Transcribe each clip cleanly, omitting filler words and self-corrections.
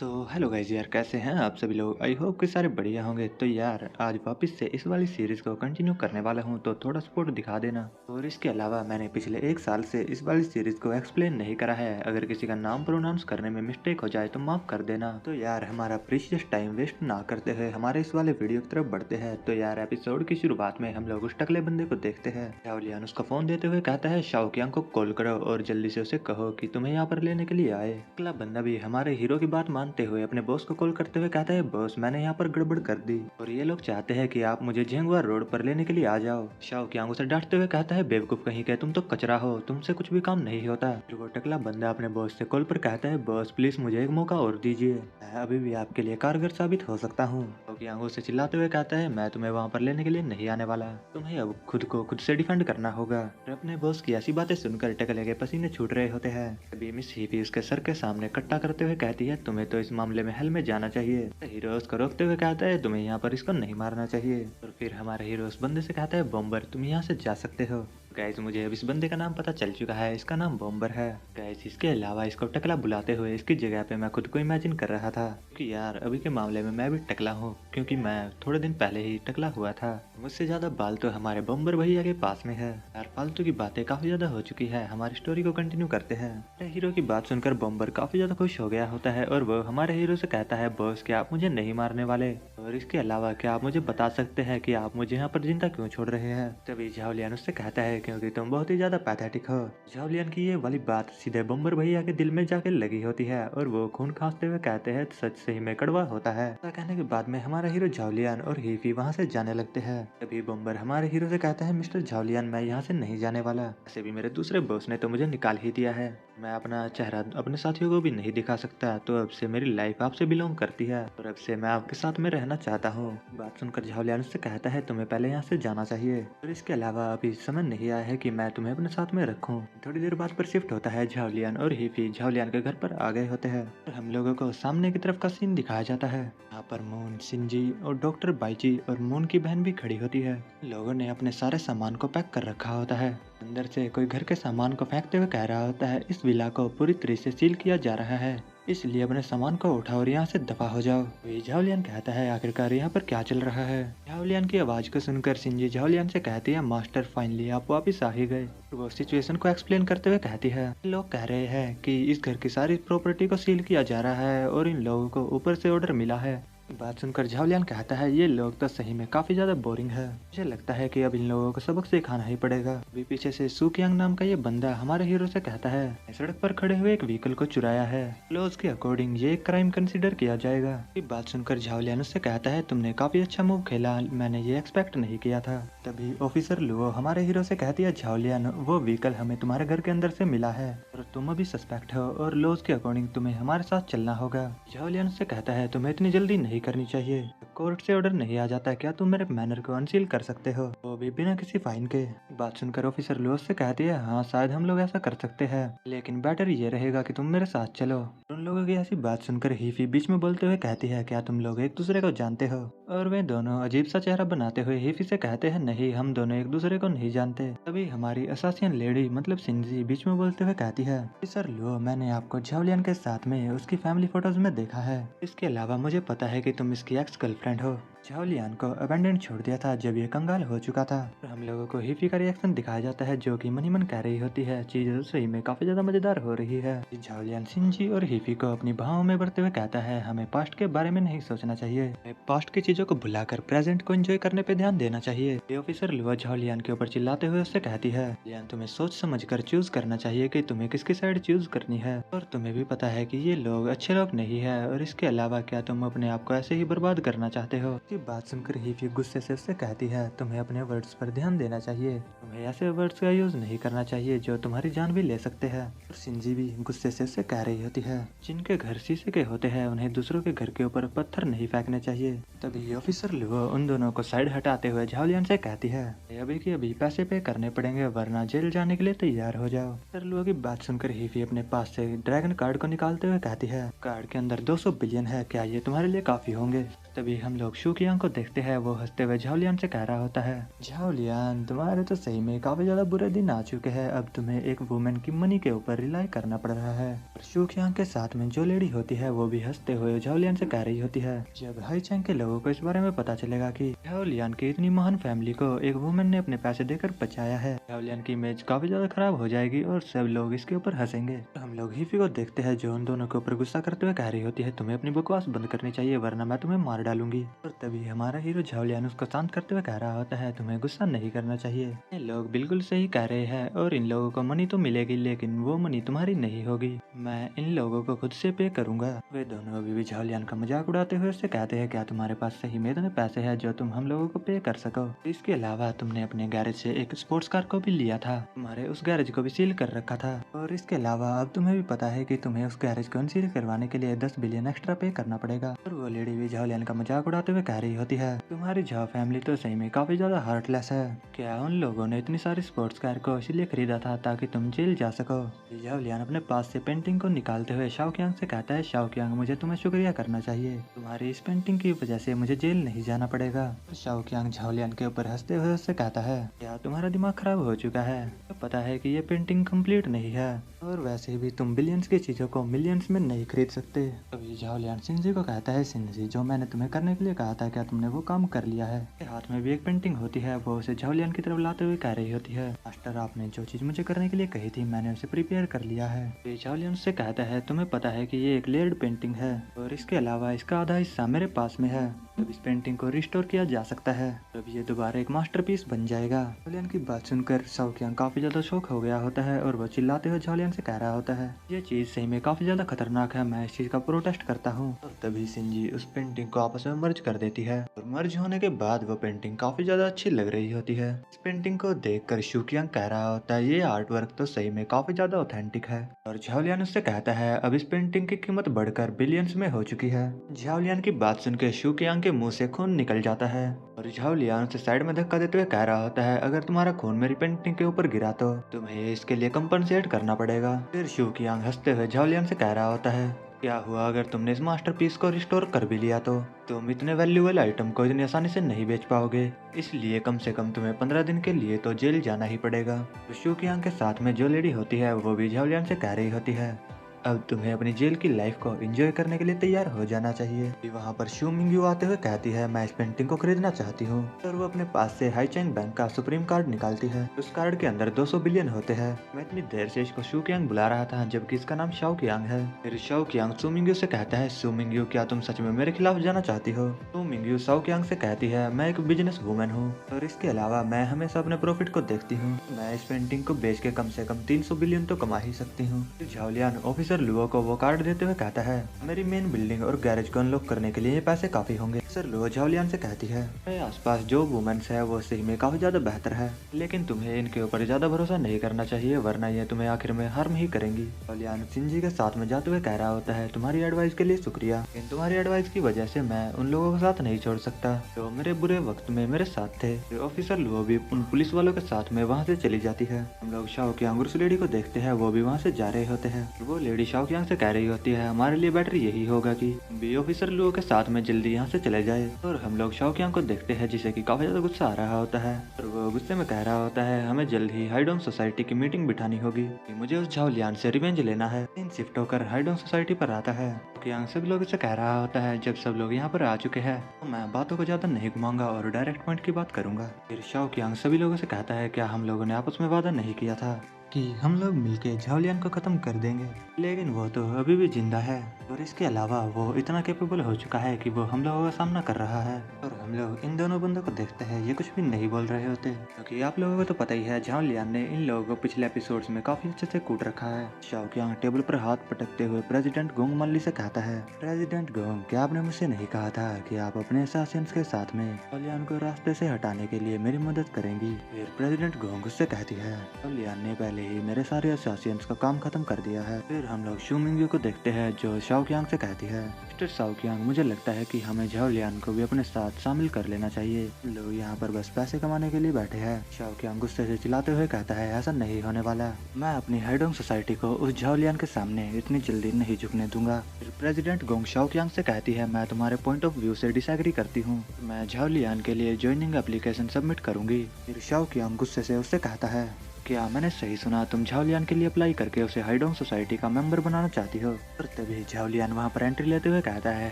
Hello guys यार, कैसे हैं आप सभी लोग। आई होप कि सारे बढ़िया होंगे। तो यार आज वापस से इस वाली सीरीज को कंटिन्यू करने वाला हूं, तो थोड़ा सपोर्ट दिखा देना। और इसके अलावा मैंने पिछले 1 साल से इस वाली सीरीज को एक्सप्लेन नहीं करा है। अगर किसी का नाम प्रोनाउंस करने में मिस्टेक हो जाए तो माफ कर देना। तो यार हमारा प्रीशियस टाइम वेस्ट ना करते हुए हमारे इस वाले वीडियो की तरफ बढ़ते हैं। तो यार एपिसोड की शुरुआत में हम लोग उस टकले बंदे को देखते हैं। शाओलियान उसका फोन देते हुए कहता है शाओकियांग को कॉल करो और जल्दी से उसे कहो कि तुम्हें यहाँ पर लेने के लिए आए। अगला बंदा भी हमारे हीरो की बात मानते हुए अपने बॉस को कॉल करते हुए कहता है बॉस मैंने यहाँ पर गड़बड़ कर दी और ये लोग चाहते हैं कि आप मुझे झेंगुआ रोड पर लेने के लिए आ जाओ। शाओ कियांग उसे डांटते हुए कहता है बेवकूफ कहीं के, तुम तो कचरा हो, तुमसे कुछ भी काम नहीं होता। फिर वो टकला बंदा अपने बॉस से कॉल पर कहता है बॉस प्लीज मुझे एक मौका और दीजिए, मैं अभी भी आपके लिए कारगर साबित हो सकता हूँ। शाओ कियांग उसे चिल्लाते हुए कहता है मैं तुम्हें वहाँ पर लेने के लिए नहीं आने वाला, तुम्हें अब खुद को खुद से डिफेंड करना होगा। और अपने बॉस की ऐसी बातें सुनकर टकले के पसीने छूट रहे होते हैं। तभी मिस हीफी उसके सर के सामने कट्टा करते हुए कहती है तुम्हें तो इस मामले में हेल में जाना चाहिए। हीरो उसको रोकते हुए कहता है तुम्हें यहाँ पर इसको नहीं मारना चाहिए। और फिर हमारा हीरो उस बंदे से कहता है बॉम्बर तुम यहाँ से जा सकते हो। गाइस मुझे अब इस बंदे का नाम पता चल चुका है, इसका नाम बॉम्बर है। गाइस इसके अलावा इसको टकला बुलाते हुए इसकी जगह पे मैं खुद को इमेजिन कर रहा था कि यार अभी के मामले में मैं भी टकला हूँ, क्योंकि मैं थोड़े दिन पहले ही टकला हुआ था। मुझसे ज्यादा बाल तो हमारे बॉम्बर भैया के पास में है। यार फालतू की बातें काफी ज्यादा हो चुकी है, हमारी स्टोरी को कंटिन्यू करते हैं। हीरो की बात सुनकर बॉम्बर काफी ज्यादा खुश हो गया होता है और वो हमारे हीरो से कहता है बॉस क्या आप मुझे नहीं मारने वाले, और इसके अलावा क्या आप मुझे बता सकते हैं कि आप मुझे यहाँ पर जिंदा क्यों छोड़ रहे हैं। तभी झाओलियान उससे कहता है क्योंकि तुम बहुत ही ज्यादा पैथेटिक हो। झाओलियान की ये वाली बात सीधे बॉम्बर भैया के दिल में जाके लगी होती है और वो खून खांसते हुए कहते हैं सच सही में कड़वा होता है। ऐसा कहने के बाद में हमारा हीरो झाओलियान और हीफी वहाँ से जाने लगते हैं। तभी बॉम्बर हमारे हीरो से कहता है मिस्टर झाओलियान मैं यहाँ से नहीं जाने वाला, ऐसे भी मेरे दूसरे बॉस ने तो मुझे निकाल ही दिया है, मैं अपना चेहरा अपने साथियों को भी नहीं दिखा सकता, तो अब से मेरी लाइफ आपसे बिलोंग करती है और अब से मैं आपके साथ में रहना चाहता हूँ। बात सुनकर झाओलियान उससे कहता है तुम्हें पहले यहाँ से जाना चाहिए और इसके अलावा अभी समय नहीं आया है कि मैं तुम्हें अपने साथ में रखूँ। थोड़ी देर बाद पर शिफ्ट होता है, झाओलियान और हीफी झाओलियान के घर पर आ गए होते हैं और हम लोगों को सामने की तरफ का सीन दिखाया जाता है। यहाँ पर मून, सिंजी और डॉक्टर बाइची और मून की बहन भी खड़ी होती है। लोगों ने अपने सारे सामान को पैक कर रखा होता है। अंदर से कोई घर के सामान को फेंकते हुए कह रहा होता है इस विला को पूरी तरह से सील किया जा रहा है, इसलिए अपने सामान को उठाओ और यहाँ से दफा हो जाओ। वही झाओलियान कहता है आखिरकार यहाँ पर क्या चल रहा है। झाओलियान की आवाज को सुनकर सिंजी झाओलियान से कहती है मास्टर फाइनली आप वापिस आ ही गए। वो सिचुएशन को एक्सप्लेन करते हुए कहती है लोग कह रहे हैं कि इस घर की सारी प्रॉपर्टी को सील किया जा रहा है और इन लोगों को ऊपर से ऑर्डर मिला है। बात सुनकर झाओलियान कहता है ये लोग तो सही में काफी ज्यादा बोरिंग है, मुझे लगता है कि अब इन लोगों को सबक सिखाना ही पड़ेगा। अभी पीछे से सुकियांग नाम का ये बंदा हमारे हीरो से कहता है सड़क पर खड़े हुए एक व्हीकल को चुराया है, लॉज के अकॉर्डिंग ये एक क्राइम कंसिडर किया जाएगा। ये बात सुनकर झाओलियान उससे कहता है तुमने काफी अच्छा मूव खेला, मैंने ये एक्सपेक्ट नहीं किया था। तभी ऑफिसर लुओ हमारे हीरो से कहती है झाओलियान वो व्हीकल हमें तुम्हारे घर के अंदर से मिला है और तुम अभी सस्पेक्ट हो और लॉज के अकॉर्डिंग तुम्हें हमारे साथ चलना होगा। झाओलियान से कहता है तुम्हें इतनी जल्दी नहीं करनी चाहिए, कोर्ट से ऑर्डर नहीं आ जाता, क्या तुम मेरे मैनर को अनसील कर सकते हो, वो भी बिना किसी फाइन के। बात सुनकर ऑफिसर लुओस से कहती है हाँ शायद हम लोग ऐसा कर सकते हैं, लेकिन बेटर ये रहेगा कि तुम मेरे साथ चलो। उन लोगों की ऐसी बात सुनकर हीफी बीच में बोलते हुए कहती है क्या तुम लोग एक दूसरे को जानते हो, और वे दोनों अजीब सा चेहरा बनाते हुए हीफी से कहते हैं नहीं हम दोनों एक दूसरे को नहीं जानते। तभी हमारी असासियन लेडी मतलब सिंजी बीच में बोलते हुए कहती है ऑफिसर लुओ मैंने आपको झाओलियान के साथ में उसकी फैमिली फोटोज में देखा है, इसके अलावा मुझे पता है कि तुम इसकी एक्स गर्लफ्रेंड हो। झाओलियान को अबेंडन छोड़ दिया था जब ये कंगाल हो चुका था। और हम लोगों को हीफी का रिएक्शन दिखाया जाता है जो कि मन ही मन कह रही होती है चीज सही में काफी ज्यादा मजेदार हो रही है। झाओलियान सिंजी और हीफी को अपनी भावों में भरते हुए कहता है हमें पास्ट के बारे में नहीं सोचना चाहिए, हमें पास्ट की चीजों को भुलाकर प्रेजेंट को एंजॉय करने पे ध्यान देना चाहिए। ये ऑफिसर लुआ झाओलियान के ऊपर चिल्लाते हुए उससे कहती है लियान तुम्हें सोच समझ कर चूज करना चाहिए कि तुम्हें किसकी साइड चूज करनी है, और तुम्हें भी पता है कि ये लोग अच्छे लोग नहीं है, और इसके अलावा क्या तुम अपने आप को ऐसे ही बर्बाद करना चाहते हो। ये बात सुनकर हीफी गुस्से से उससे कहती है तुम्हें अपने वर्ड्स पर ध्यान देना चाहिए, तुम्हें ऐसे वर्ड्स का यूज नहीं करना चाहिए जो तुम्हारी जान भी ले सकते हैं। और सिंजी भी गुस्से से उससे कह रही होती है जिनके घर शीशे के होते हैं उन्हें दूसरों के घर के ऊपर पत्थर नहीं फेंकने चाहिए। तभी ऑफिसर लुओ उन दोनों को साइड हटाते हुए झाओलियान से कहती है अभी के अभी पैसे पे करने पड़ेंगे वरना जेल जाने के लिए तैयार हो जाओ। ऑफिसर लुओ की बात सुनकर हीफी अपने पास से ड्रैगन कार्ड को निकालते हुए कहती है कार्ड के अंदर 200 बिलियन है, क्या ये तुम्हारे लिए काफी होंगे। तभी हम लोग शुकियांग को देखते हैं, वो हंसते हुए झाओलियान से कह रहा होता है, झाओलियान तुम्हारे तो सही में काफी ज्यादा बुरे दिन आ चुके हैं, अब तुम्हें एक वुमेन की मनी के ऊपर रिलाई करना पड़ रहा है। शुकियांग के साथ में जो लेडी होती है वो भी हंसते हुए झाओलियान से कह रही होती है, जब हाईचैंग के लोगों को इस बारे में पता चलेगा कि झाओलियान की इतनी महान फैमिली को एक वुमेन ने अपने पैसे देकर बचाया है, झाओलियान की इमेज काफी ज्यादा खराब हो जाएगी और सब लोग इसके ऊपर हंसेंगे। हम लोग हिफी को देखते हैं जो उन दोनों के ऊपर गुस्सा करते हुए कह रही होती है, तुम्हें अपनी बकवास बंद करनी चाहिए वरना मैं तुम्हें मार डालूंगी। और तभी हमारा हीरो झाओलियान उसको शांत करते हुए कह रहा होता है, तुम्हें गुस्सा नहीं करना चाहिए, ये लोग बिल्कुल सही कह रहे हैं और इन लोगों को मनी तो मिलेगी लेकिन वो मनी तुम्हारी नहीं होगी, मैं इन लोगों को खुद से पे करूंगा। वे दोनों अभी भी झाओलियान का मजाक उड़ाते हुए उससे कहते हैं, क्या तुम्हारे पास सही में इतने पैसे हैं जो तुम हम लोगों को पे कर सको? इसके अलावा तुमने अपने गैरेज से एक स्पोर्ट्स कार को भी लिया था, तुम्हारे उस गैरेज को भी सील कर रखा था, और इसके अलावा अब तुम्हें भी पता है कि तुम्हें उस गैरेज को अनसील करवाने के लिए 10 बिलियन एक्स्ट्रा पे करना पड़ेगा। और वो लेडी भी झाओलियान का मजाक उड़ाते हुए कह रही होती है, तुम्हारी झाओ फैमिली तो सही में काफी ज्यादा हार्टलेस है, क्या उन लोगों ने इतनी सारी स्पोर्ट्स कार को इसलिए खरीदा था ताकि तुम जेल जा सको? झाओलियान अपने पास से पेंटिंग को निकालते हुए शाओकियांग से कहता है, शाओकियांग मुझे तुम्हें शुक्रिया करना चाहिए, तुम्हारी इस पेंटिंग की वजह से मुझे जेल नहीं जाना पड़ेगा। शाओकियांग झाओलियान के ऊपर हंसते हुए उससे कहता है, क्या तुम्हारा दिमाग खराब हो चुका है? तो पता है कि ये पेंटिंग कंप्लीट नहीं है और वैसे भी तुम बिलियंस की चीजों को मिलियंस में नहीं खरीद सकते। तभी झाओलियान शिनजी को कहता है, शिनजी जो मैंने तुम्हें करने के लिए कहा था क्या तुमने वो काम कर लिया है? हाथ में भी एक पेंटिंग होती है, वो उसे झाओलियान की तरफ लाते हुए कह रही होती है, मास्टर आपने जो चीज मुझे करने के लिए कही थी मैंने उसे प्रिपेयर कर लिया है। झाओलियान से कहता है, तुम्हें पता है कि ये एक लेयर्ड पेंटिंग है और इसके अलावा इसका आधा हिस्सा मेरे पास में है, तब इस पेंटिंग को रिस्टोर किया जा सकता है, तब ये दोबारा एक मास्टरपीस बन जाएगा। झाओलियान की बात सुनकर शाओकियांग काफी ज्यादा शौक हो गया होता है और वो चिल्लाते हुए झाओलियान से कह रहा होता है, ये चीज सही में काफी ज्यादा खतरनाक है, मैं इस चीज का प्रोटेस्ट करता हूँ। और तभी शिनजी उस पेंटिंग को आपस में मर्ज कर देती है और मर्ज होने के बाद वो पेंटिंग काफी ज्यादा अच्छी लग रही होती है। इस पेंटिंग को देखकर शुकियांग कह रहा होता है, ये आर्ट वर्क तो सही में काफी ज्यादा ऑथेंटिक है। और झाओलियान उससे कहता है, अब इस पेंटिंग की कीमत बढ़कर बिलियंस में हो चुकी है। झाओलियान की बात सुनकर शुकियांग के मुंह से खून निकल जाता है और झाओलियान उसे साइड में धक्का देते हुए कह रहा होता है, अगर तुम्हारा खून मेरी पेंटिंग के ऊपर गिरा तो तुम्हें इसके लिए कंपनसेट करना पड़ेगा। फिर शुकियांग हंसते हुए झाओलियान से कह रहा होता है, क्या हुआ अगर तुमने इस मास्टरपीस को रिस्टोर कर भी लिया तो तुम इतने वैल्यूएबल आइटम को इतनी आसानी से नहीं बेच पाओगे, इसलिए कम से कम तुम्हें 15 दिन के लिए तो जेल जाना ही पड़ेगा। तो शुकियांग के साथ में जो लेडी होती है वो भी झाओलियान से कह रही होती है, अब तुम्हें अपनी जेल की लाइफ को एंजॉय करने के लिए तैयार हो जाना चाहिए। वहाँ पर शू मिंगयू आते हुए कहती है, मैं इस पेंटिंग को खरीदना चाहती हूँ। और वो अपने पास से हाईचैंग बैंक का सुप्रीम कार्ड निकालती है, उस कार्ड के अंदर 200 बिलियन होते हैं। मैं इतनी देर से इसको शुकियांग बुला रहा था जबकि इसका नाम शाओकियांग है। फिर शाओकियांग शू मिंगयू से कहता है, शू मिंगयू क्या तुम सच में मेरे खिलाफ जाना चाहती हो? शू मिंगयू शाओकियांग से कहती है, मैं एक बिजनेस वुमेन हूँ और इसके अलावा मैं हमेशा अपने प्रॉफिट को देखती हूँ, मैं इस पेंटिंग को बेच के कम से कम 300 बिलियन तो कमा ही सकती हूँ। झाओलियान ऑफिसर लुओ को वो कार्ड देते हुए कहता है, मेरी मेन बिल्डिंग और गैरेज को अनलॉक करने के लिए ये पैसे काफी होंगे। सर लुओ झाओलियान से कहती है, मेरे आसपास जो वुमेन्स है वो सही में काफी ज्यादा बेहतर है, लेकिन तुम्हें इनके ऊपर ज्यादा भरोसा नहीं करना चाहिए वरना ये तुम्हें आखिर में हार्म ही करेंगी। झाओलियान शिनजी के साथ में जाते हुए कह रहा होता है, तुम्हारी एडवाइस के लिए शुक्रिया, लेकिन तुम्हारी एडवाइस की वजह से मैं उन लोगों के साथ नहीं छोड़ सकता जो मेरे बुरे वक्त में मेरे साथ थे। ऑफिसर लुओ भी उन पुलिस वालों के साथ में वहाँ से चली जाती है। हम लोग शाओकियांग उस लेडी को देखते हैं, वो भी वहाँ से जा रहे होते हैं। वो लेडी शाओकियांग से कह रही होती है, हमारे लिए बेटर यही होगा कि बी ऑफिसर लुओ के साथ में जल्दी यहाँ से चले जाए। और हम लोग शाओकियांग को देखते हैं जिसे कि काफी ज्यादा गुस्सा आ रहा होता है और वो गुस्से में कह रहा होता है, हमें जल्द ही हाइडोंग सोसाइटी की मीटिंग बिठानी होगी कि मुझे उस झाओलियान से रिवेंज लेना है। इन शिफ्ट होकर हाइडोंग सोसाइटी पर आता है। शाओकियांग सब लोगों से कह रहा होता है, जब सब लोग यहाँ पर आ चुके हैं तो मैं बातों को ज्यादा नहीं घुमाऊंगा और डायरेक्ट पॉइंट की बात करूंगा। फिर शाओकियांग सभी लोगों से कहता है, क्या हम लोगों ने आपस में वादा नहीं किया था कि हम लोग मिलके झाओलियान को खत्म कर देंगे, लेकिन वो तो अभी भी जिंदा है और इसके अलावा वो इतना कैपेबल हो चुका है कि वो हम लोगों का सामना कर रहा है। और हम लोग इन दोनों बंदों को देखते हैं, ये कुछ भी नहीं बोल रहे होते क्योंकि आप लोगों को तो पता ही है झाओलियान ने इन लोगों को पिछले एपिसोड्स में काफी अच्छे से कूट रखा है। शाओकियांग टेबल पर हाथ पटकते हुए प्रेसिडेंट गोंग मल्ली से कहता है, प्रेसिडेंट गोंग क्या आपने मुझसे नहीं कहा था कि आप अपने असासियंस के साथ में झाओलियान को रास्ते से हटाने के लिए मेरी मदद करेंगी? फिर प्रेसिडेंट गोंग उससे कहती है, झाओलियान ने पहले ही मेरे सारे असासियंस का काम खत्म कर दिया है। फिर हम लोग शू मिंगयू को देखते हैं जो शाओकियांग से कहती है, मिस्टर शाओकियांग, मुझे लगता है कि हमें झाओलियान को भी अपने साथ शामिल कर लेना चाहिए। लोग यहाँ पर बस पैसे कमाने के लिए बैठे हैं। शाओकियांग गुस्से से चिल्लाते हुए कहता है, ऐसा नहीं होने वाला। मैं अपनी हाइडोंग सोसाइटी को उस झाओलियान के सामने इतनी जल्दी नहीं झुकने दूंगा। फिर प्रेसिडेंट गोंग शाओकियांग से कहती है, मैं तुम्हारे पॉइंट ऑफ व्यू से डिसएग्री करती हूँ। मैं झाओलियान के लिए ज्वाइनिंग एप्लीकेशन सबमिट करूंगी। फिर शाओकियांग गुस्से से उससे कहता है, क्या मैंने सही सुना? तुम झाओलियान के लिए अप्लाई करके उसे हाइडोंग सोसाइटी का मेंबर बनाना चाहती हो? और तभी झाओलियान वहाँ पर एंट्री लेते हुए कहता है,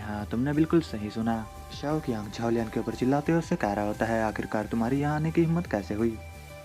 हाँ तुमने बिल्कुल सही सुना। शाओकियांग झाओलियान के ऊपर चिल्लाते हुए उससे कह रहा होता है, आखिरकार तुम्हारी यहाँ आने की हिम्मत कैसे हुई?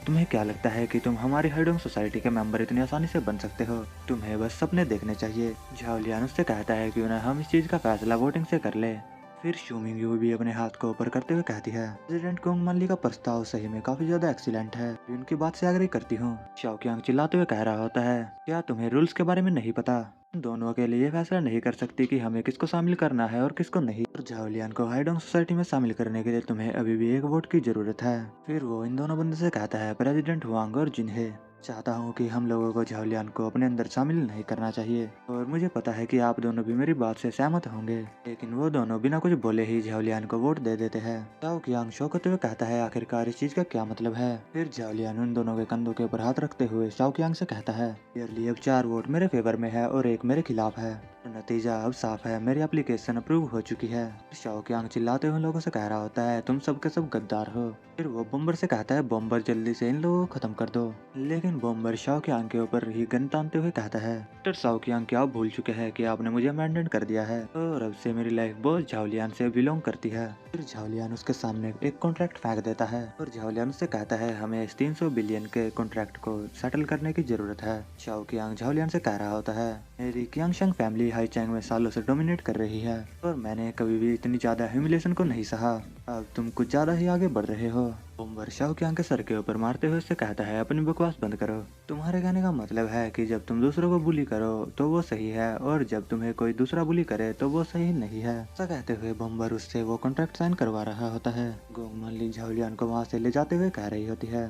तुम्हें क्या लगता है कि तुम हमारी हाइडोंग सोसाइटी के मेंबर इतनी आसानी से बन सकते हो? तुम्हें बस सपने देखने चाहिए। झाओलियान उससे कहता है, क्यों ना हम इस चीज का फैसला वोटिंग से कर ले। फिर शूमिंग भी अपने हाथ को ऊपर करते हुए कहती है, प्रेसिडेंट गोंग मानली का प्रस्ताव सही में काफी ज्यादा एक्सीलेंट है। मैं उनकी बात से एग्री करती हूँ। शाओकियांग चिल्लाते हुए कह रहा होता है, क्या तुम्हें रूल्स के बारे में नहीं पता? तुम दोनों अकेले ये फैसला नहीं कर सकती कि हमें किसको शामिल करना है और किसको नहीं। और झाओलियान को हाइडोंग सोसाइटी में शामिल करने के लिए तुम्हें अभी भी एक वोट की जरूरत है। फिर वो इन दोनों बंदे से कहता है, प्रेसिडेंट हुआंग और जिन्हे चाहता हूँ कि हम लोगों को झाओलियान को अपने अंदर शामिल नहीं करना चाहिए। और मुझे पता है कि आप दोनों भी मेरी बात से सहमत होंगे। लेकिन वो दोनों बिना कुछ बोले ही झाओलियान को वोट दे देते हैं। शाओकियांग शौक होते हुए कहता है, आखिरकार इस चीज का क्या मतलब है? फिर झाओलियान उन दोनों के कंधों के ऊपर हाथ रखते हुए शाओकियांग से कहता है, क्लियरली अब 4 वोट मेरे फेवर में है और 1 मेरे खिलाफ है। तो नतीजा अब साफ है, मेरी एप्लीकेशन अप्रूव हो चुकी है। शाओकियांग चिल्लाते हुए लोगों से कह रहा होता है, तुम सबके सब गद्दार हो। फिर वो बॉम्बर से कहता है, बॉम्बर जल्दी से इन लोगों को खत्म कर दो। लेकिन बॉम्बर शाओकियांग के ऊपर ही गन तानते हुए कहता है, मिस्टर शाओकियांग, क्या आप भूल चुके हैं कि आपने मुझे अमेंडेंट कर दिया है और अब से मेरी लाइफ बॉस झाओलियान से बिलोंग करती है। फिर झाओलियान उसके सामने एक कॉन्ट्रैक्ट फेंक देता है और झाओलियान उससे कहता है, हमें इस 300 बिलियन के कॉन्ट्रैक्ट को सेटल करने की जरूरत है। शाओकियांग झाओलियान से कह रहा होता है, मेरी कियांगशंग फैमिली हाईचैंग में सालों से डोमिनेट कर रही है और मैंने कभी भी इतनी ज्यादा ह्यूमिलेशन को नहीं सहा। अब तुम कुछ ज्यादा ही आगे बढ़ रहे हो। बॉम्बर शाओकियांग के सर के ऊपर मारते हुए उससे कहता है, अपनी बकवास बंद करो। तुम्हारे कहने का मतलब है कि जब तुम दूसरों को बुली करो तो वो सही है और जब तुम्हें कोई दूसरा बुली करे तो वो सही नहीं है। ऐसा कहते हुए बॉम्बर उससे वो कॉन्ट्रैक्ट साइन करवा रहा होता है। गोंग मानली झाओलियान को वहाँ से ले जाते हुए कह रही होती है,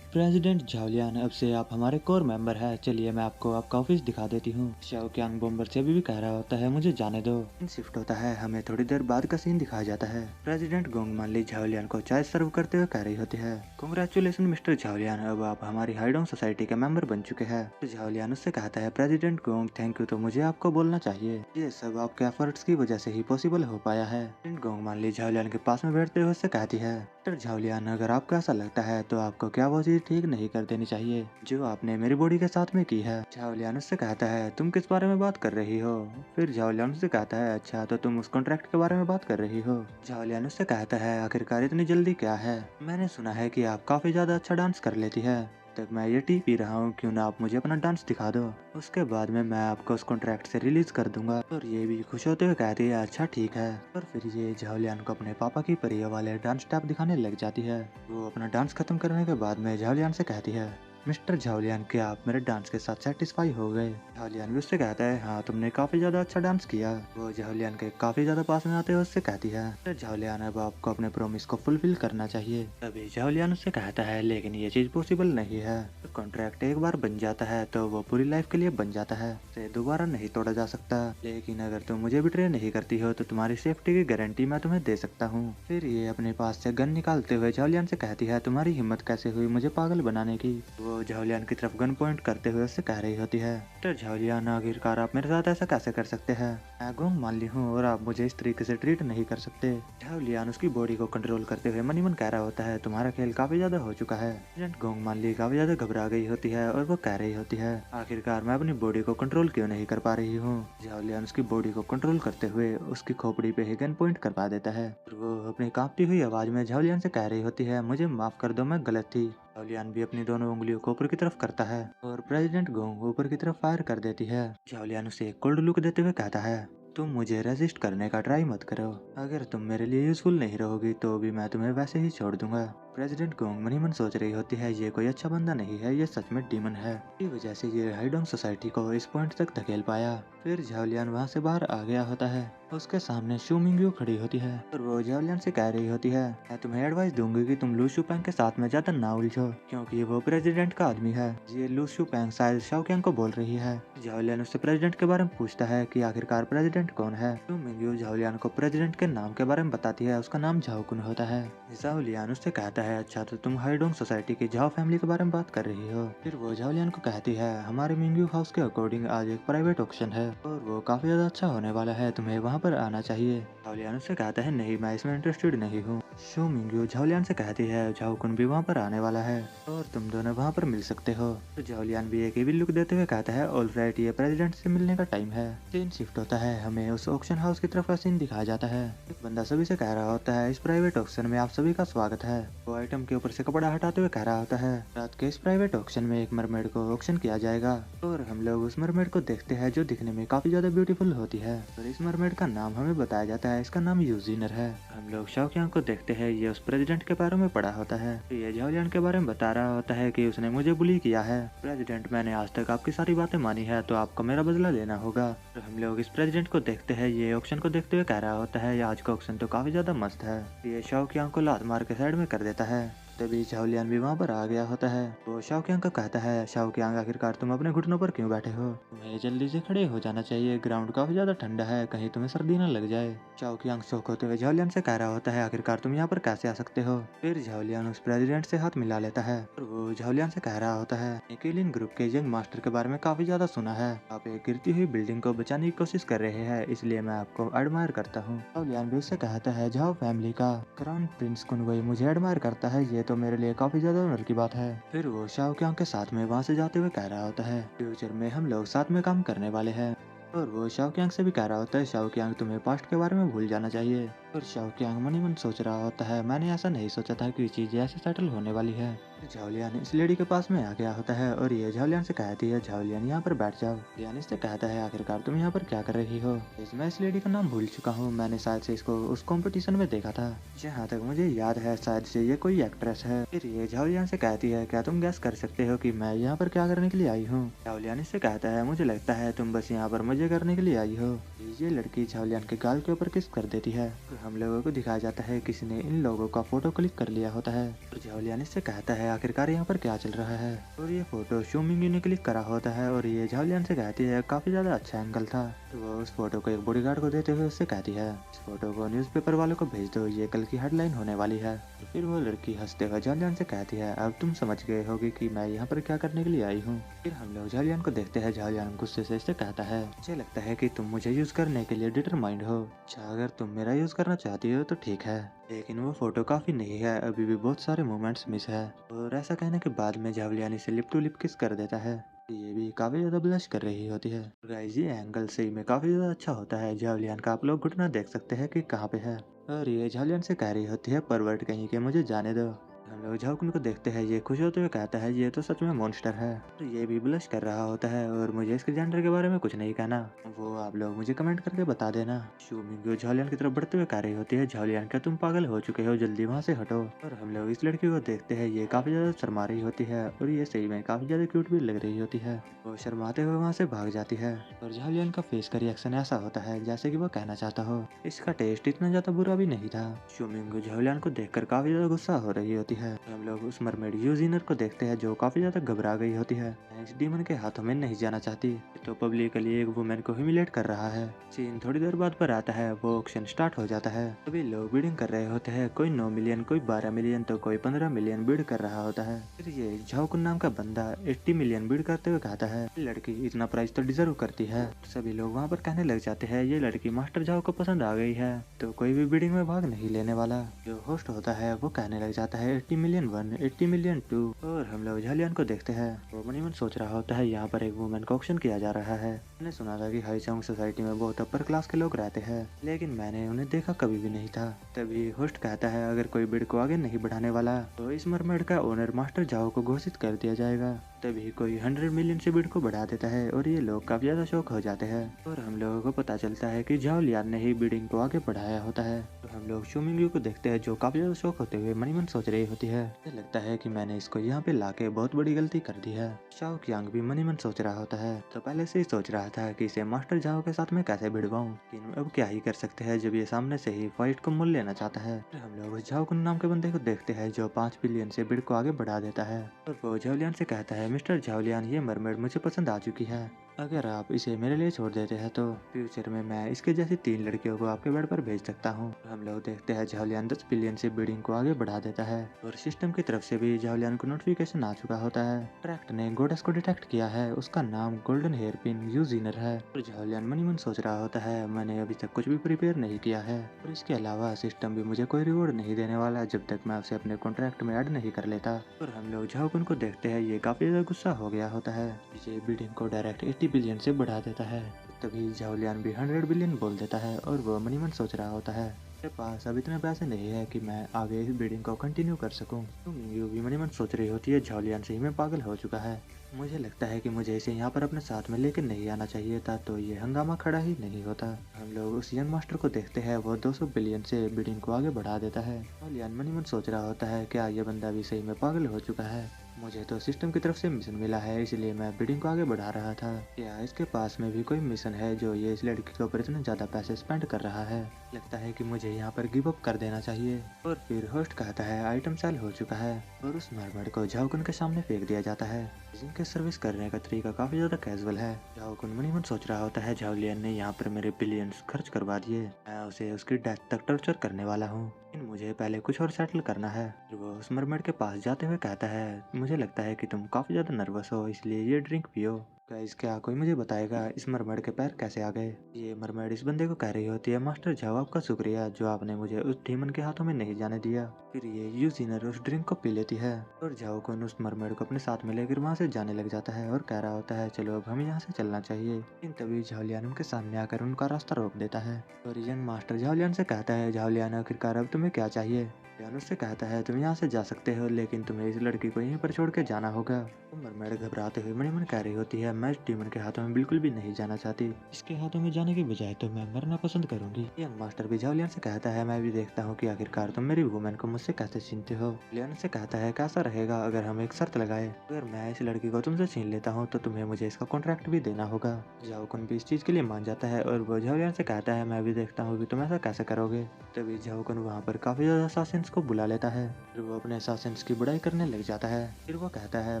प्रेसिडेंट झाओलियान, अब से आप हमारे कोर मेंबर हैं। चलिए मैं आपको आपका ऑफिस दिखा देती हूँ। शाओकियांग बॉम्बर से अभी भी कह रहा होता है, मुझे जाने दो। शिफ्ट होता है, हमें थोड़ी देर बाद का सीन दिखाया जाता है। प्रेसिडेंट गोंग मानली झाओलियान को चाय सर्व करते हुए कह रही होती है, कांग्रेचुलेशन मिस्टर झाओलियान, अब आप हमारी हाइडोंग सोसाइटी के मेंबर बन चुके हैं। झाओलियान उससे कहता है, प्रेसिडेंट गोंग थैंक यू तो मुझे आपको बोलना चाहिए, ये सब आपके एफर्ट्स की वजह से ही पॉसिबल हो पाया है। गोंग मानली झाओलियान के पास में बैठते हुए उससे कहती है, मिस्टर झाओलियान, अगर आपको ऐसा लगता है तो आपको क्या वो चीज ठीक नहीं कर देनी चाहिए जो आपने मेरी बॉडी के साथ में की है। झाओलियान उससे कहता है, तुम किस बारे में बात कर रही हो? फिर झाओलियान उससे कहता है, अच्छा तो तुम उस कॉन्ट्रैक्ट के बारे में बात कर रही हो। झाओलियान उससे कहता है, आखिरकार इतनी जल्दी क्या है? मैंने सुना है कि आप काफी ज्यादा अच्छा डांस कर लेती है। तक मैं ये टी पी रहा हूँ, क्यों ना आप मुझे अपना डांस दिखा दो। उसके बाद में मैं आपको उस कॉन्ट्रैक्ट से रिलीज कर दूंगा। और ये भी खुश होते हुए कहती है, अच्छा ठीक है। और फिर ये झाओलियान को अपने पापा की परियों वाले डांस स्टेप दिखाने लग जाती है। वो अपना डांस खत्म करने के बाद में झाओलियान से कहती है, मिस्टर झाओलियान, क्या आप मेरे डांस के साथ सेटिस्फाई हो गए? झाओलियान भी उससे कहता है, हाँ तुमने काफी ज्यादा अच्छा डांस किया। वो झाओलियान के काफी ज्यादा पास में आते हुए उससे कहती है, मिस्टर झाओलियान, अब आपको अपने प्रॉमिस को फुलफिल करना चाहिए। तभी झाओलियान उससे कहता है, लेकिन ये चीज पॉसिबल नहीं है। कॉन्ट्रैक्ट एक बार बन जाता है तो वो पूरी लाइफ के लिए बन जाता है, इसे दोबारा नहीं तोड़ा जा सकता। लेकिन अगर तुम मुझे बिट्रे नहीं करती हो तो तुम्हारी सेफ्टी की गारंटी मैं तुम्हें दे सकता हूँ। फिर ये अपने पास से गन निकालते हुए झाओलियान से कहती है, तुम्हारी हिम्मत कैसे हुई मुझे पागल बनाने की? वो झाओलियान की तरफ गन पॉइंट करते हुए उससे कह रही होती है, मिस्टर झाओलियान, आखिरकार आप मेरे साथ ऐसा कैसे कर सकते हैं? मैं गोंग मानली हूँ और आप मुझे इस तरीके से ट्रीट नहीं कर सकते। झाओलियान उसकी बॉडी को कंट्रोल करते हुए मनी मन कह रहा होता है, तुम्हारा खेल काफी ज्यादा हो चुका है। गोंग मानली काफी ज्यादा घबरा गई होती है और वो कह रही होती है, आखिरकार मैं अपनी बॉडी को कंट्रोल क्यों नहीं कर पा रही हूँ? झाओलियान उसकी बॉडी को कंट्रोल करते हुए उसकी खोपड़ी पे ही गन पॉइंट करवा देता है। और वो अपनी कांपती हुई आवाज में झाओलियान से कह रही होती है, मुझे माफ कर दो, मैं गलत थी। झाओलियान भी अपनी दोनों उंगलियों को ऊपर की तरफ करता है और प्रेसिडेंट गोंग ऊपर की तरफ फायर कर देती है। झाओलियान उसे एक कोल्ड लुक देते हुए कहता है, तुम मुझे रेजिस्ट करने का ट्राई मत करो। अगर तुम मेरे लिए यूजफुल नहीं रहोगी तो भी मैं तुम्हें वैसे ही छोड़ दूंगा। प्रेसिडेंट गोंग मनी मन सोच रही होती है ये कोई अच्छा बंदा नहीं है, ये सच में डीमन है। इसी वजह से ये हाइडोंग सोसाइटी को इस पॉइंट तक धकेल पाया। फिर झाओलियान वहाँ से बाहर आ गया होता है। उसके सामने शू मिंग्यू खड़ी होती है और वो झाओलियान से कह रही होती है, मैं तुम्हें एडवाइस दूंगी कि तुम लू शुपैंग के साथ में ज्यादा ना उलझो, क्योंकि वो प्रेसिडेंट का आदमी है। ये लू शुपैंग शायद शाओकियांग को बोल रही है। झाओलियान उससे प्रेसिडेंट के बारे में पूछता है कि आखिरकार प्रेसिडेंट कौन है। शू मिंग्यू झाओलियान को प्रेसिडेंट के नाम के बारे में बताती है, उसका नाम झाओकुन होता है। झाओलियान उससे कहता है, अच्छा तो तुम हाइडोंग सोसाइटी की झाओ फैमिली के बारे में बात कर रही हो। फिर वो झाओलियान को कहती है, हमारे मिंग्यू हाउस के अकॉर्डिंग आज एक प्राइवेट ऑक्शन है और वो काफी ज्यादा अच्छा होने वाला है, तुम्हें वहाँ पर आना चाहिए। झाओलियान उससे कहता है, नहीं मैं इसमें इंटरेस्टेड नहीं हूँ। शू मिंग्यू झाओलियान से कहती है, झाओकुन भी वहाँ पर आने वाला है और तुम दोनों वहाँ पर मिल सकते हो। तो झाओलियान भी एक इविल लुक देते हुए कहता है, ऑलराइट ये प्रेसिडेंट से मिलने का टाइम है। सीन शिफ्ट होता है, हमें उस ऑक्शन हाउस की तरफ का सीन दिखाया जाता है। एक बंदा सभी से कह रहा होता है, इस प्राइवेट ऑक्शन में आप सभी का स्वागत है। वो आइटम के ऊपर से कपड़ा हटाते हुए कह रहा होता है, रात के इस प्राइवेट ऑक्शन में एक मरमेड को ऑक्शन किया जाएगा और हम लोग उस मरमेड को देखते हैं जो दिखने में काफी ज्यादा ब्यूटीफुल होती है। और इस मरमेड का नाम हमें बताया जाता है, इसका नाम यूजीनर है। हम लोग शाओकियांग को देखते हैं, ये उस प्रेसिडेंट के पैरों में पड़ा होता है। ये झाओलियान के बारे में बता रहा होता है कि उसने मुझे बुली किया है। प्रेसिडेंट मैंने आज तक आपकी सारी बातें मानी है, तो आपको मेरा बदला लेना होगा। तो हम लोग इस प्रेसिडेंट को देखते हैं, ये ऑक्शन को देखते हुए कह रहा होता है, आज का ऑक्शन तो काफी ज्यादा मस्त है। ये शाओकियांग को लात मार के साइड में कर देता है। तभी झाओलियान भी वहाँ पर आ गया होता है। वो शाओकियांग को कहता है, शाओकियांग आखिरकार तुम अपने घुटनों पर क्यों बैठे हो, तुम्हें जल्दी से खड़े हो जाना चाहिए, ग्राउंड काफी ज्यादा ठंडा है, कहीं तुम्हें सर्दी न लग जाए। शाओकियांग शौक होते हुए झाओलियान से कह रहा होता है, आखिरकार तुम यहाँ पर कैसे आ सकते हो। फिर झाओलियान उस प्रेसिडेंट से हाथ मिला लेता है और वो झाओलियान से कह रहा होता है, निकिलिन ग्रुप के यंग मास्टर के बारे में काफी ज्यादा सुना है, आप एक गिरती हुई बिल्डिंग को बचाने की कोशिश कर रहे हैं, इसलिए मैं आपको एडमायर करता हूँ। झाओलियान भी उससे कहता है, झाओ फैमिली का क्राउन प्रिंस कुनवई मुझे एडमायर करता है, ये तो मेरे लिए काफी ज्यादा ऑनर की बात है। फिर वो शाओकियांग के साथ में वहाँ से जाते हुए कह रहा होता है, फ्यूचर में हम लोग साथ में काम करने वाले हैं। और वो शाओकियांग से भी कह रहा होता है, शाओकियांग तुम्हें पास्ट के बारे में भूल जाना चाहिए। और शाओकियांग मनी मन सोच रहा होता है, मैंने ऐसा नहीं सोचा था कि चीजें ऐसे सेटल होने वाली है। झाओलियान इस लेडी के पास में आ गया होता है और ये झाओलियान से कहती है, झाओलियान यहाँ पर बैठ जाओ। झाओलियान इससे कहता है, आखिरकार तुम यहाँ पर क्या कर रही हो। मैं इस लेडी का नाम भूल चुका हूँ, मैंने शायद से इसको उस कंपटीशन में देखा था, जहाँ तक मुझे याद है शायद से ये कोई एक्ट्रेस है। फिर ये झाओलियान से कहती है, क्या तुम गैस कर सकते हो कि मैं यहाँ पर क्या करने के लिए आई हूँ। झाओलियान इससे कहता है, मुझे लगता है तुम बस यहाँ पर मजे करने के लिए आई हो। ये लड़की झाओलियान के गाल के ऊपर किस कर देती है। हम लोगों को दिखाया जाता है किसी ने इन लोगों का फोटो क्लिक कर लिया होता है। और झाओलियान इससे कहता है, आखिरकार यहाँ पर क्या चल रहा है। और ये फोटो शू मिंग्यू ने क्लिक करा होता है और ये झाओलियान से कहती है, काफी ज्यादा अच्छा एंगल था। तो वो उस फोटो को एक बॉडीगार्ड को देते हुए उससे कहती है, इस फोटो को न्यूज़पेपर वालों को भेज दो, ये कल की हेडलाइन होने वाली है। फिर वो लड़की हंसते हुए झाओलियान से कहती है, अब तुम समझ गए होगे कि मैं यहाँ पर क्या करने के लिए आई हूँ। फिर हम लोग झाओलियान को देखते हैं, झाओलियान गुस्से से इससे कहता है, मुझे लगता है कि तुम मुझे यूज करने के लिए डिटरमाइंड हो। अच्छा अगर तुम मेरा यूज करना चाहती हो तो ठीक है, लेकिन वो फोटो काफी नहीं है, अभी भी बहुत सारे मोमेंट्स मिस है। और ऐसा कहने के बाद में झाओलियान इसे लिप टू लिप किस कर देता है। ये भी काफी ज्यादा ब्लश कर रही होती है। गाइस ये एंगल सही में काफी ज्यादा अच्छा होता है। झाओलियान का आप लोग घुटना देख सकते हैं कि कहाँ पे है। और ये झाओलियान से कह रही होती है, परवर्ट कहीं के मुझे जाने दो। हम लोग झाओकुन को देखते हैं, ये खुश होते हुए कहता है, ये तो सच में मॉन्स्टर है। तो ये भी ब्लश कर रहा होता है और मुझे इसके जेंडर के बारे में कुछ नहीं कहना, वो आप लोग मुझे कमेंट करके बता देना। शू मिंग्यू झाओलियान की तरफ बढ़ते हुए कह रही होती है, झाओलियान क्या तुम पागल हो चुके हो, जल्दी वहाँ से हटो। और हम लोग इस लड़की को देखते हैं, ये काफी ज्यादा शर्मा रही होती है और ये सही में काफी ज्यादा क्यूट भी लग रही होती है। वो शर्माते हुए वहाँ से भाग जाती है और झाओलियान का फेस का रिएक्शन ऐसा होता है जैसे कि वो कहना चाहता हो, इसका टेस्ट इतना ज्यादा बुरा भी नहीं था। शू मिंग्यू झाओलियान को देखकर काफी ज्यादा गुस्सा हो रही होती है। हम लोग उस मरमेड यूजीनर को देखते हैं जो काफी ज्यादा घबरा गई होती है, इस डीमन के हाथों में नहीं जाना चाहती, तो पब्लिकली एक वुमेन को ह्यूमिलेट कर रहा है। सीन थोड़ी देर बाद पर आता है, वो ऑक्शन स्टार्ट हो जाता है। सभी लोग बिडिंग कर रहे होते हैं, कोई 9 मिलियन, कोई 12 मिलियन तो कोई 15 मिलियन बिड कर रहा होता है। फिर ये झाओकुन नाम का बंदा 80 मिलियन बिड करते हुए कहता है, लड़की इतना प्राइस तो डिजर्व करती है। सभी लोग वहाँ पर कहने लग जाते हैं, ये लड़की मास्टर झाओ को पसंद आ गई है, तो कोई भी बिडिंग में भाग नहीं लेने वाला। जो होस्ट होता है वो कहने लग जाता है, 80 मिलियन 1, 80 मिलियन 2। और हम लोग झाओलियान को देखते हैं, वो मनी मन सोच रहा होता है, यहाँ पर एक वुमेन का ऑक्शन किया जा रहा है। मैंने सुना था कि हाईचोंग सोसाइटी में बहुत अपर क्लास के लोग रहते हैं, लेकिन मैंने उन्हें देखा कभी भी नहीं था। तभी होस्ट कहता है, अगर कोई बिड को आगे नहीं बढ़ाने वाला तो इस मरमेड का ओनर मास्टर झाओ को घोषित कर दिया जाएगा। तभी कोई 100 मिलियन से बिड को बढ़ा देता है और ये लोग काफी ज्यादा शौक हो जाते हैं और हम लोगों को पता चलता है कि झाओ लियान ने ही बिडिंग को आगे बढ़ाया होता है। तो हम लोग शू मिंगयू को देखते हैं जो काफी ज्यादा शौक होते हुए मनी मन सोच रही होती है। मुझे लगता है कि मैंने इसको यहाँ पे लाके बहुत बड़ी गलती कर दी है। शाओ कियांग भी मनी मन सोच रहा होता है, तो पहले से ही सोच रहा था कि इसे मास्टर झाओ के साथ में कैसे भिड़वाऊं, लेकिन अब क्या ही कर सकते हैं जब ये सामने से ही फाइट को मोल लेना चाहता है। फिर हम लोग झाओ कुन नाम के बंदे को देखते हैं जो 5 बिलियन से बिड को आगे बढ़ा देता है और वो झाओलियान से कहता है, मिस्टर झाओलियान, ये मरमेड मुझे पसंद आ चुकी है। अगर आप इसे मेरे लिए छोड़ देते हैं तो फ्यूचर में मैं इसके जैसी 3 लड़कियों को आपके बेड पर भेज सकता हूँ। हम लोग देखते हैं झाओलियान 10 बिलियन से बिडिंग को आगे बढ़ा देता है और सिस्टम की तरफ से भी झाओलियान को नोटिफिकेशन आ चुका होता है। ट्रैक्ट ने गोडेस को डिटेक्ट किया है, उसका नाम गोल्डन हेयर पिन यूजीनर है और झाओलियान मनी मन सोच रहा होता है, मैंने अभी तक कुछ भी प्रिपेयर नहीं किया है और इसके अलावा सिस्टम भी मुझे कोई रिवॉर्ड नहीं देने वाला जब तक मैं उसे अपने कॉन्ट्रैक्ट में ऐड नहीं कर लेता। और हम लोग झाओकुन को देखते हैं, ये काफी ज्यादा गुस्सा हो गया होता है, ये बिडिंग को डायरेक्ट 80 बिलियन से बढ़ा देता है। तभी झाओलियान भी 100 बिलियन बोल देता है और वो मनी मन सोच रहा होता है, मेरे पास अब इतने पैसे नहीं है कि मैं आगे इस बिडिंग को कंटिन्यू कर सकूं। तो मिंगयू भी मनी मन सोच रही होती है, झाओलियान से ही मैं पागल हो चुका है, मुझे लगता है कि मुझे इसे यहाँ पर अपने साथ में लेकर नहीं आना चाहिए था, तो ये हंगामा खड़ा ही नहीं होता। हम लोग उस यंग मास्टर को देखते हैं, वो 200 बिलियन से बिडिंग को आगे बढ़ा देता है। झाओलियान मनी मन सोच रहा होता है, क्या ये बंदा भी सही में पागल हो चुका है, मुझे तो सिस्टम की तरफ से मिशन मिला है इसलिए मैं बिडिंग को आगे बढ़ा रहा था, क्या इसके पास में भी कोई मिशन है जो ये इस लड़की के ऊपर इतने ज्यादा पैसे स्पेंड कर रहा है, लगता है कि मुझे यहाँ पर गिव अप कर देना चाहिए। और फिर होस्ट कहता है आइटम सेल हो चुका है और उस मरमड को झाओकुन के सामने फेंक दिया जाता है, जिनके सर्विस करने का तरीका काफी ज्यादा कैजुअल है। झाओकुन मनी मन सोच रहा होता है, झाओलियान ने यहाँ पर मेरे बिलियंस खर्च करवा दिए, मैं उसे उसकी डेथ तक टॉर्चर करने वाला हूँ, लेकिन मुझे पहले कुछ और सेटल करना है। फिर वो उस मरमेड के पास जाते हुए कहता है, मुझे लगता है कि तुम काफी ज्यादा नर्वस हो इसलिए ये ड्रिंक पियो। गाइस, क्या कोई मुझे बताएगा इस मरमेड के पैर कैसे आ गए। ये मरमेड इस बंदे को कह रही होती है, मास्टर झाओ आपका शुक्रिया जो आपने मुझे उस डीमन के हाथों में नहीं जाने दिया। फिर ये यूजीनर उस ड्रिंक को पी लेती है और झाओकुन उस मरमेड को अपने साथ में लेकर वहाँ से जाने लग जाता है और कह रहा होता है, चलो अब हमें यहाँ से चलना चाहिए। लेकिन तभी झाओलियान उनके सामने आकर उनका रास्ता रोक देता है और यंग मास्टर झाओलियान से कहता है, झाओलियान आखिरकार अब तुम्हें क्या चाहिए। झाओलियान उससे कहता है, तुम यहाँ से जा सकते हो लेकिन तुम्हें इस लड़की को यहीं पर छोड़ के जाना होगा। तो मरमेड घबराते हुए मनी मन कह रही होती है, मैं इस डीमन के हाथों में बिल्कुल भी नहीं जाना चाहती, इसके हाथों में जाने की बजाय तो मैं मरना पसंद करूंगी। यंग मास्टर भी झाओलियान से कहता है, मैं भी देखता हूँ कि आखिरकार तुम मेरी वुमेन को मुझसे कैसे छीनते हो। लियान से कहता है, कैसा रहेगा अगर हम एक शर्त लगाए, अगर मैं इस लड़की को तुमसे छीन लेता हूँ तो तुम्हें मुझे इसका कॉन्ट्रैक्ट भी देना होगा। झाओकुन भी इस चीज के लिए मान जाता है और वो झाओलियान से कहता है, मैं भी देखता हूँ कि तुम ऐसा कैसे करोगे। तभी झाओकुन वहाँ पर काफी ज्यादा असासिन्स को बुला लेता है, फिर वो अपने असासिन्स की बुराई करने लग जाता है। फिर वो कहता है,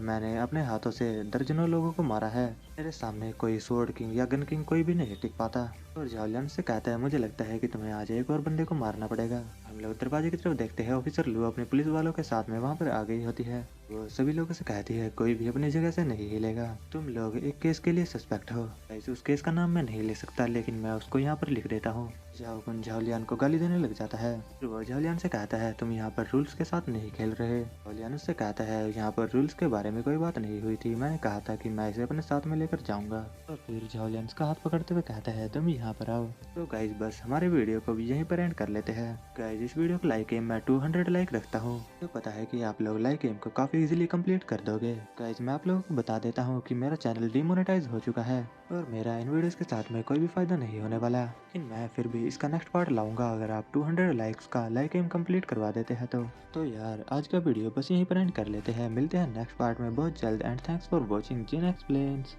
मैंने अपने हाथों से दर्जनों लोगों को मारा है, मेरे सामने कोई स्वॉर्ड किंग या गन किंग कोई भी नहीं टिक पाता। और झाओलियान से कहता है, मुझे लगता है कि तुम्हें आज एक और बंदे को मारना पड़ेगा। हम लोग दरवाजे की तरफ देखते हैं, ऑफिसर लू अपने पुलिस वालों के साथ में वहाँ पर आ गई होती है। वो सभी लोगों से कहती है, कोई भी अपनी जगह से नहीं हिलेगा, तुम लोग एक केस के लिए सस्पेक्ट हो। ऐसे उस केस का नाम मैं नहीं ले सकता लेकिन मैं उसको यहाँ पर लिख देता हूँ। झाओकुन झाओलियान को गाली देने लग जाता है। फिर वो झाओलियान से कहता है, तुम यहाँ पर रूल्स के साथ नहीं खेल रहे। झाओलियान उससे कहता है, यहाँ पर रूल्स के बारे में कोई बात नहीं हुई थी, मैंने कहा था कि मैं इसे अपने साथ में लेकर जाऊंगा। और फिर झाओलियान का हाथ पकड़ते हुए कहता है, तुम यहाँ पर आओ। तो गाइज बस हमारे वीडियो को भी यहीं पर एंड कर लेते हैं। गाइज इस वीडियो को लाइक एम मैं 200 लाइक रखता हूँ, तो पता है कि आप लोग लाइक एम को काफी इजीली कंप्लीट कर दोगे। गाइज मैं आप लोगों को बता देता हूँ कि मेरा चैनल डिमोनेटाइज हो चुका है और मेरा इन वीडियोस के साथ में कोई भी फायदा नहीं होने वाला, लेकिन मैं फिर भी इसका नेक्स्ट पार्ट लाऊंगा अगर आप 200 लाइक्स का लाइक एम कंप्लीट करवा देते हैं तो यार आज का वीडियो बस यहीं पर एंड कर लेते हैं, मिलते हैं नेक्स्ट पार्ट में बहुत जल्द एंड थैंक्स फॉर वॉचिंग जिन एक्सप्लेन्स।